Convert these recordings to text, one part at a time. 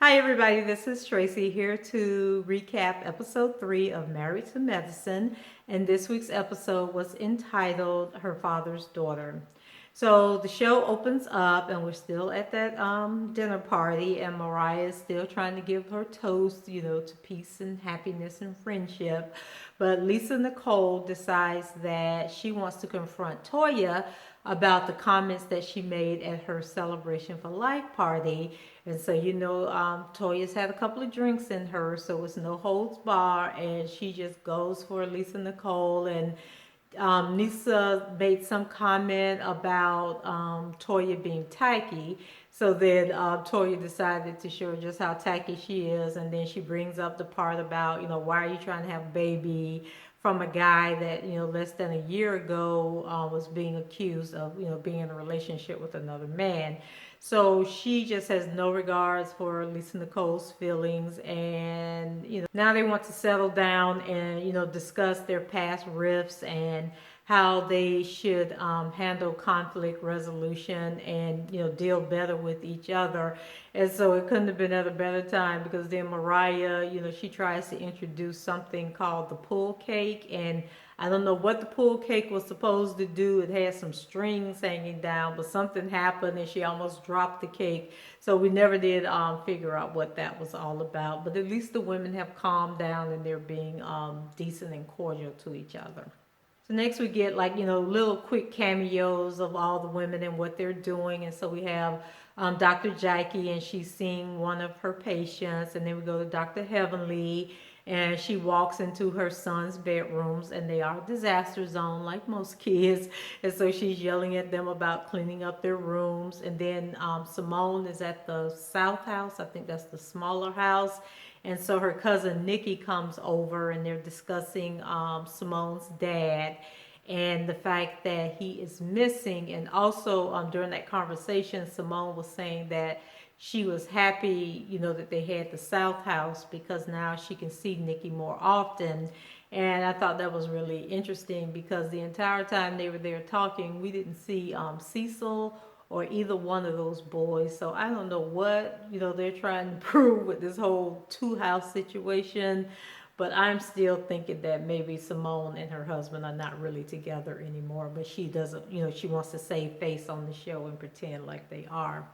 Hi, everybody. This is Tracy here to recap episode 3 of Married to Medicine. And this week's episode was entitled Her Father's Daughter. So the show opens up, and we're still at that dinner party, and Mariah is still trying to give her toast, to peace and happiness and friendship. But Lisa Nicole decides that she wants to confront Toya about the comments that she made at her celebration for life party. And so, Toya's had a couple of drinks in her, so it's no holds bar, and she just goes for Lisa Nicole. And Lisa made some comment about Toya being tacky. So then Toya decided to show her just how tacky she is. And then she brings up the part about, why are you trying to have a baby from a guy that, less than a year ago was being accused of, being in a relationship with another man. So she just has no regards for Lisa Nicole's feelings, and now they want to settle down and discuss their past rifts and how they should handle conflict resolution and deal better with each other. And so it couldn't have been at a better time, because then Mariah, she tries to introduce something called the pull cake, and I don't know what the pull cake was supposed to do. It had some strings hanging down, but something happened and she almost dropped the cake. So we never did figure out what that was all about. But at least the women have calmed down and they're being decent and cordial to each other. So next we get little quick cameos of all the women and what they're doing. And so we have Dr. Jackie, and she's seeing one of her patients. And then we go to Dr. Heavenly, and she walks into her son's bedrooms, and they are a disaster zone like most kids. And so she's yelling at them about cleaning up their rooms. And then Simone is at the South House. I think that's the smaller house. And so her cousin Nikki comes over, and they're discussing Simone's dad and the fact that he is missing. And also during that conversation, Simone was saying that she was happy, that they had the South House, because now she can see Nikki more often. And I thought that was really interesting, because the entire time they were there talking, we didn't see Cecil or either one of those boys. So I don't know what, they're trying to prove with this whole two-house situation. But I'm still thinking that maybe Simone and her husband are not really together anymore. But she doesn't, she wants to save face on the show and pretend like they are.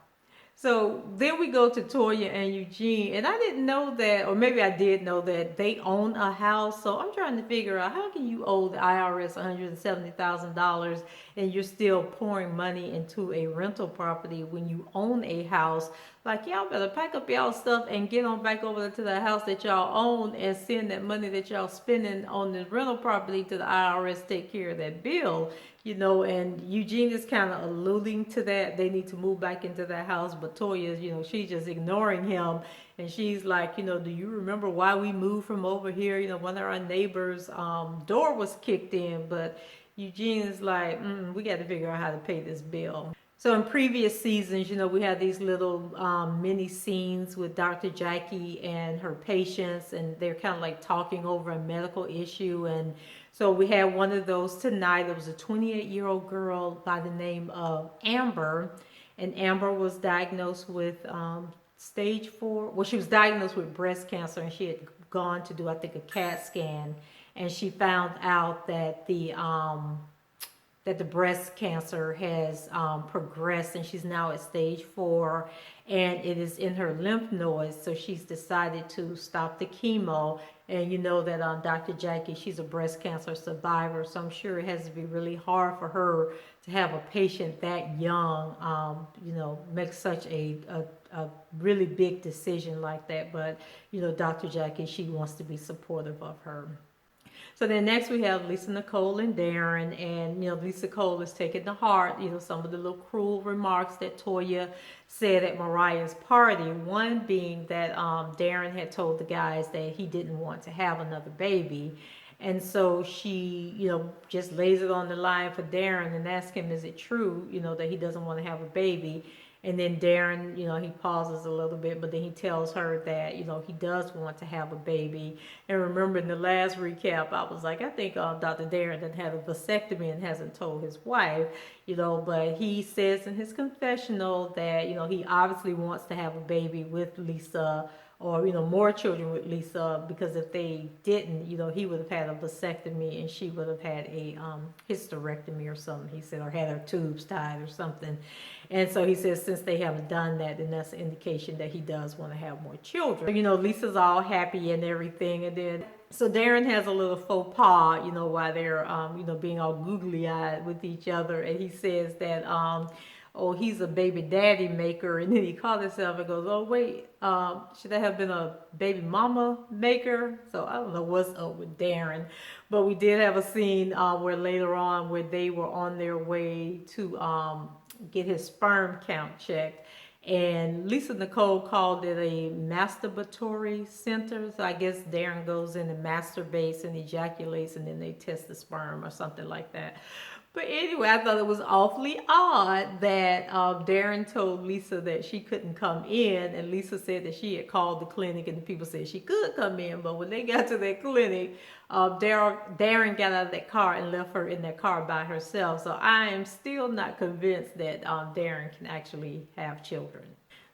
So then we go to Toya and Eugene, and I didn't know that, or maybe I did know that they own a house. So I'm trying to figure out, how can you owe the IRS $170,000 and you're still pouring money into a rental property when you own a house? Like, y'all better pack up y'all stuff and get on back over to the house that y'all own and send that money that y'all spending on the rental property to the IRS, take care of that bill. And Eugene is kind of alluding to that. They need to move back into that house. But Toya, she's just ignoring him. And she's like, do you remember why we moved from over here? One of our neighbors' door was kicked in. But Eugene is like, we got to figure out how to pay this bill. So in previous seasons, we had these little mini scenes with Dr. Jackie and her patients, and they're kind of like talking over a medical issue. And so we had one of those tonight. It was a 28-year-old girl by the name of Amber, and Amber was diagnosed with stage 4. Well, she was diagnosed with breast cancer, and she had gone to do, I think, a CAT scan, and she found out that the breast cancer has progressed, and she's now at stage 4, and it is in her lymph nodes. So she's decided to stop the chemo. And that Dr. Jackie, she's a breast cancer survivor, so I'm sure it has to be really hard for her to have a patient that young, make such a really big decision like that. But Dr. Jackie, she wants to be supportive of her. So then next we have Lisa Nicole and Darren, and Lisa Nicole is taking to heart some of the little cruel remarks that Toya said at Mariah's party. One being that Darren had told the guys that he didn't want to have another baby. And so she, just lays it on the line for Darren and asks him, is it true, that he doesn't want to have a baby? And then Darren, he pauses a little bit, but then he tells her that, he does want to have a baby. And remember in the last recap, I was like, I think Dr. Darren done had a vasectomy and hasn't told his wife, but he says in his confessional that, he obviously wants to have a baby with Lisa, or more children with Lisa, because if they didn't, he would have had a vasectomy and she would have had a hysterectomy or something, he said, or had her tubes tied or something. And so he says since they haven't done that, then that's an indication that he does want to have more children. Lisa's all happy and everything, and then so Darren has a little faux pas, while they're being all googly eyed with each other, and he says that oh, he's a baby daddy maker, and then he called himself and goes, oh wait, should I have been a baby mama maker? So I don't know what's up with Darren, but we did have a scene where later on where they were on their way to get his sperm count checked, and Lisa Nicole called it a masturbatory center. So I guess Darren goes in and masturbates and ejaculates, and then they test the sperm or something like that. But anyway, I thought it was awfully odd that Darren told Lisa that she couldn't come in, and Lisa said that she had called the clinic and the people said she could come in. But when they got to that clinic, Darren got out of that car and left her in that car by herself. So I am still not convinced that Darren can actually have children.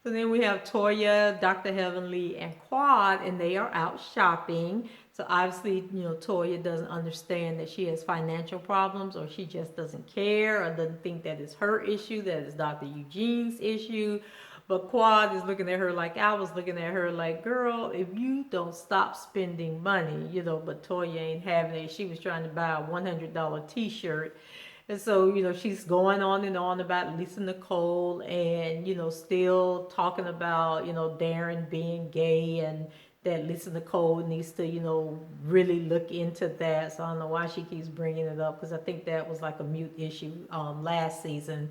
So then we have Toya, Dr. Heavenly, and Quad, and they are out shopping. So obviously, Toya doesn't understand that she has financial problems, or she just doesn't care, or doesn't think that it's her issue, that it's Dr. Eugene's issue. But Quad is looking at her like I was looking at her like, girl, if you don't stop spending money, but Toya ain't having it. She was trying to buy a $100 t-shirt. And so, she's going on and on about Lisa Nicole and, still talking about, Darren being gay, and that Lisa Nicole needs to, really look into that. So I don't know why she keeps bringing it up, because I think that was like a mute issue last season.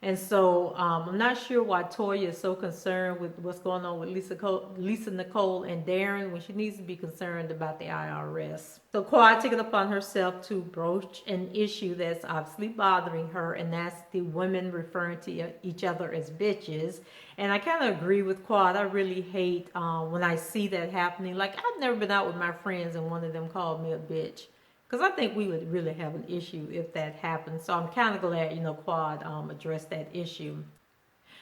And so I'm not sure why Toya is so concerned with what's going on with Lisa Nicole and Darren, when she needs to be concerned about the IRS. So Quad took it upon herself to broach an issue that's obviously bothering her, and that's the women referring to each other as bitches. And I kind of agree with Quad. I really hate when I see that happening. Like, I've never been out with my friends and one of them called me a bitch. Because I think we would really have an issue if that happened. So I'm kind of glad, Quad addressed that issue.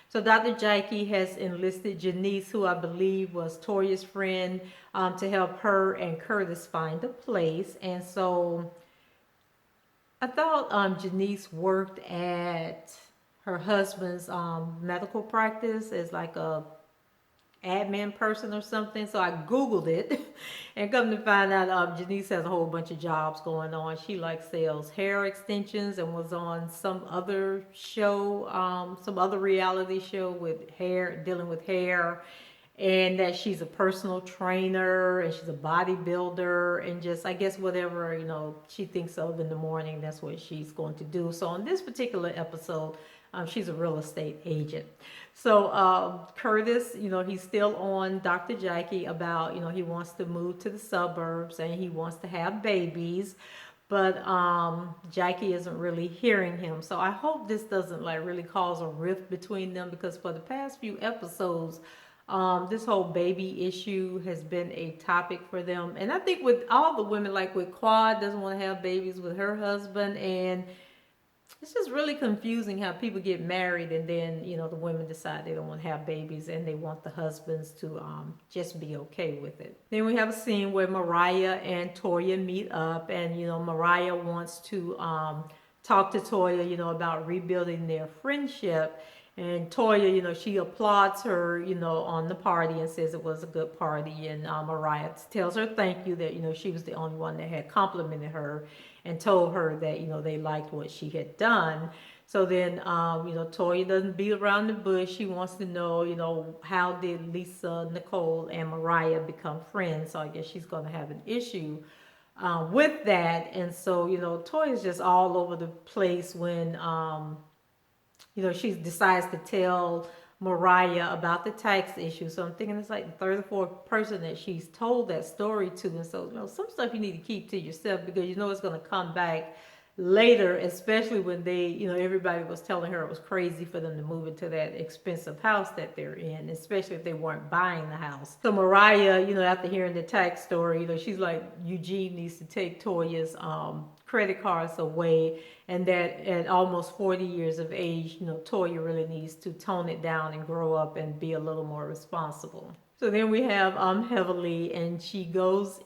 So Dr. Jackie has enlisted Janice, who I believe was Toya's friend, to help her and Curtis find a place. And so I thought Janice worked at her husband's medical practice as like a admin person or something. So I Googled it and come to find out Janice has a whole bunch of jobs going on. She like sells hair extensions and was on some other show, some other reality show with hair, dealing with hair, and that she's a personal trainer and she's a bodybuilder, and just, I guess, whatever, she thinks of in the morning, that's what she's going to do. So on this particular episode, she's a real estate agent. So Curtis, he's still on Dr. Jackie about, he wants to move to the suburbs and he wants to have babies. But Jackie isn't really hearing him. So I hope this doesn't like really cause a rift between them, because for the past few episodes, this whole baby issue has been a topic for them. And I think with all the women, like with Quad doesn't want to have babies with her husband, and it's just really confusing how people get married and then, the women decide they don't want to have babies and they want the husbands to just be okay with it. Then we have a scene where Mariah and Toya meet up, and, Mariah wants to talk to Toya, about rebuilding their friendship. And Toya, she applauds her, on the party and says it was a good party. And Mariah tells her thank you, that, she was the only one that had complimented her and told her that, they liked what she had done. So then, Toya doesn't beat around the bush. She wants to know, how did Lisa, Nicole, and Mariah become friends? So I guess she's going to have an issue with that. And so, Toya's just all over the place when, she decides to tell Mariah about the tax issue. So I'm thinking it's like the third or fourth person that she's told that story to. And so, some stuff you need to keep to yourself because you know it's going to come back later, especially when they, everybody was telling her it was crazy for them to move into that expensive house that they're in, especially if they weren't buying the house. So Mariah, after hearing the tax story, she's like, Eugene needs to take Toya's credit cards away, and that at almost 40 years of age, Toya really needs to tone it down and grow up and be a little more responsible. So then we have Heavenly, and she goes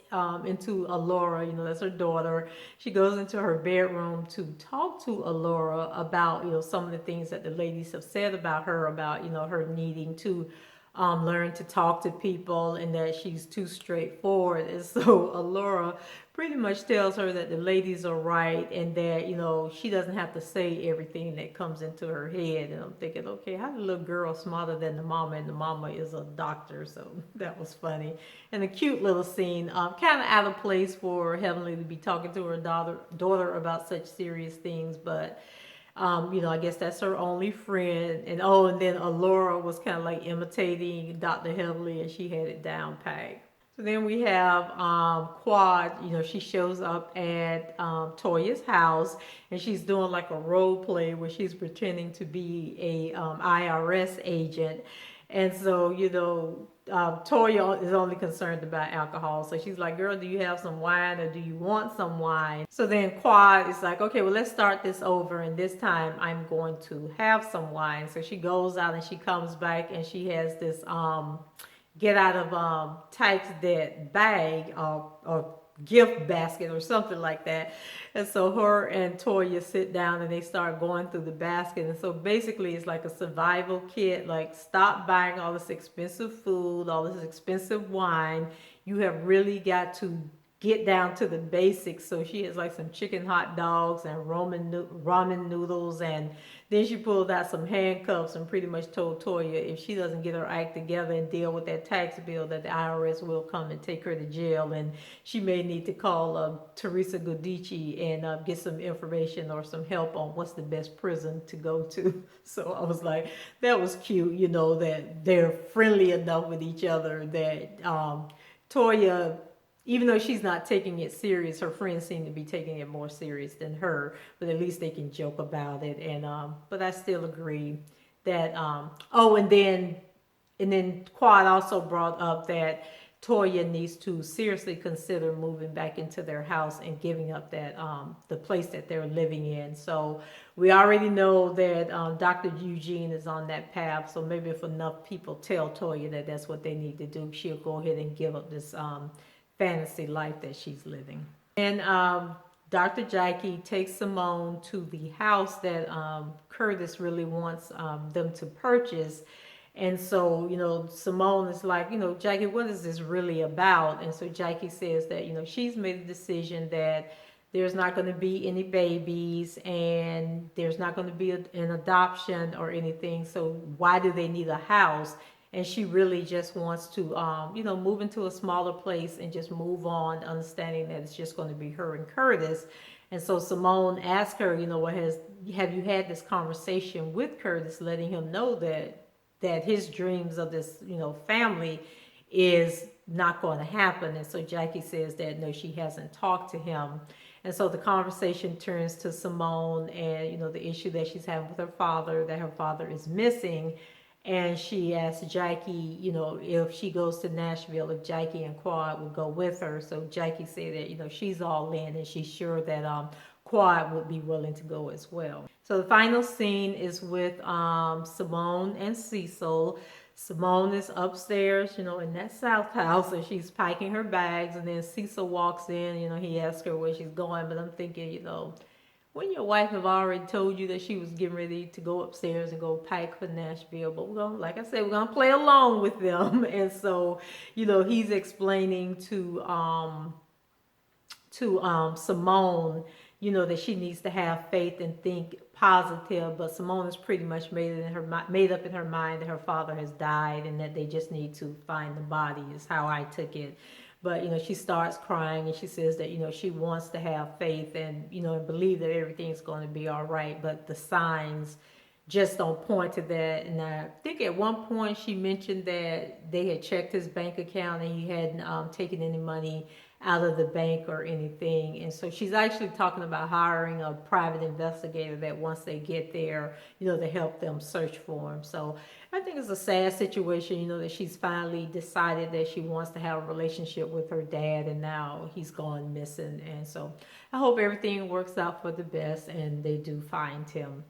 into Alora, that's her daughter. She goes into her bedroom to talk to Alora about, some of the things that the ladies have said about her, about, her needing to learn to talk to people and that she's too straightforward. And so Alora pretty much tells her that the ladies are right and that, she doesn't have to say everything that comes into her head. And I'm thinking, okay, how the little girl smarter than the mama, and the mama is a doctor. So that was funny. And a cute little scene, kind of out of place for Heavenly to be talking to her daughter about such serious things, but I guess that's her only friend. And then Alora was kind of like imitating Dr. Heavenly, and she had it down packed. So then we have Quad. She shows up at Toya's house, and she's doing like a role play where she's pretending to be a IRS agent. And so, Toya is only concerned about alcohol. So she's like, girl, do you have some wine or do you want some wine? So then Quad is like, okay, well, let's start this over. And this time I'm going to have some wine. So she goes out and she comes back and she has this get out of tax debt bag or gift basket or something like that. And so her and Toya sit down and they start going through the basket. And so basically it's like a survival kit, like stop buying all this expensive food, all this expensive wine. You have really got to get down to the basics. So she has like some chicken hot dogs and ramen noodles, and then she pulled out some handcuffs and pretty much told Toya if she doesn't get her act together and deal with that tax bill, that the IRS will come and take her to jail, and she may need to call Teresa Giudice and get some information or some help on what's the best prison to go to. So I was like, that was cute, that they're friendly enough with each other that Toya, even though she's not taking it serious, her friends seem to be taking it more serious than her, but at least they can joke about it. And but I still agree that and then Quad also brought up that Toya needs to seriously consider moving back into their house and giving up that the place that they're living in. So we already know that Dr. Eugene is on that path. So maybe if enough people tell Toya that that's what they need to do, she'll go ahead and give up this fantasy life that she's living. And Dr. Jackie takes Simone to the house that Curtis really wants them to purchase. And so, Simone is like, Jackie, what is this really about? And so Jackie says that, she's made a decision that there's not going to be any babies and there's not going to be an adoption or anything. So why do they need a house? And she really just wants to, move into a smaller place and just move on, understanding that it's just going to be her and Curtis. And so Simone asked her, have you had this conversation with Curtis, letting him know that his dreams of this, family is not going to happen? And so Jackie says that no, she hasn't talked to him. And so the conversation turns to Simone and, the issue that she's having with her father, that her father is missing. And she asked Jackie, if she goes to Nashville, if Jackie and Quad would go with her. So Jackie said that, she's all in and she's sure that Quad would be willing to go as well. So the final scene is with Simone and Cecil. Simone is upstairs, in that South house, and she's packing her bags. And then Cecil walks in, he asks her where she's going. But I'm thinking, when your wife have already told you that she was getting ready to go upstairs and go pack for Nashville, but we're gonna, like I said, we're gonna play along with them. And so, he's explaining to Simone, that she needs to have faith and think positive. But Simone is pretty much made up in her mind that her father has died and that they just need to find the body, is how I took it. But, she starts crying and she says that, she wants to have faith and, and believe that everything's going to be all right. But the signs, just don't point to that. And I think at one point she mentioned that they had checked his bank account and he hadn't taken any money out of the bank or anything. And so she's actually talking about hiring a private investigator that once they get there, to help them search for him. So I think it's a sad situation, that she's finally decided that she wants to have a relationship with her dad and now he's gone missing. And so I hope everything works out for the best and they do find him.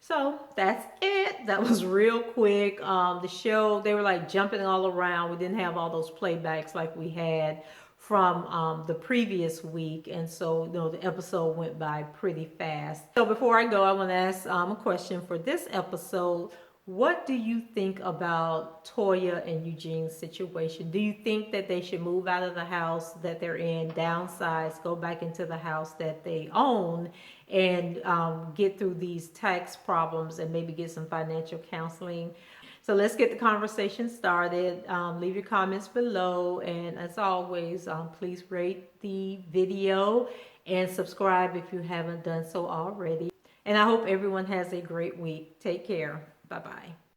So that's it. That was real quick. The show, they were like jumping all around. We didn't have all those playbacks like we had from the previous week. And so, the episode went by pretty fast. So before I go, I want to ask a question for this episode. What do you think about Toya and Eugene's situation? Do you think that they should move out of the house that they're in, downsize, go back into the house that they own, and get through these tax problems and maybe get some financial counseling? So let's get the conversation started. Leave your comments below. And as always, please rate the video and subscribe if you haven't done so already. And I hope everyone has a great week. Take care. Bye bye.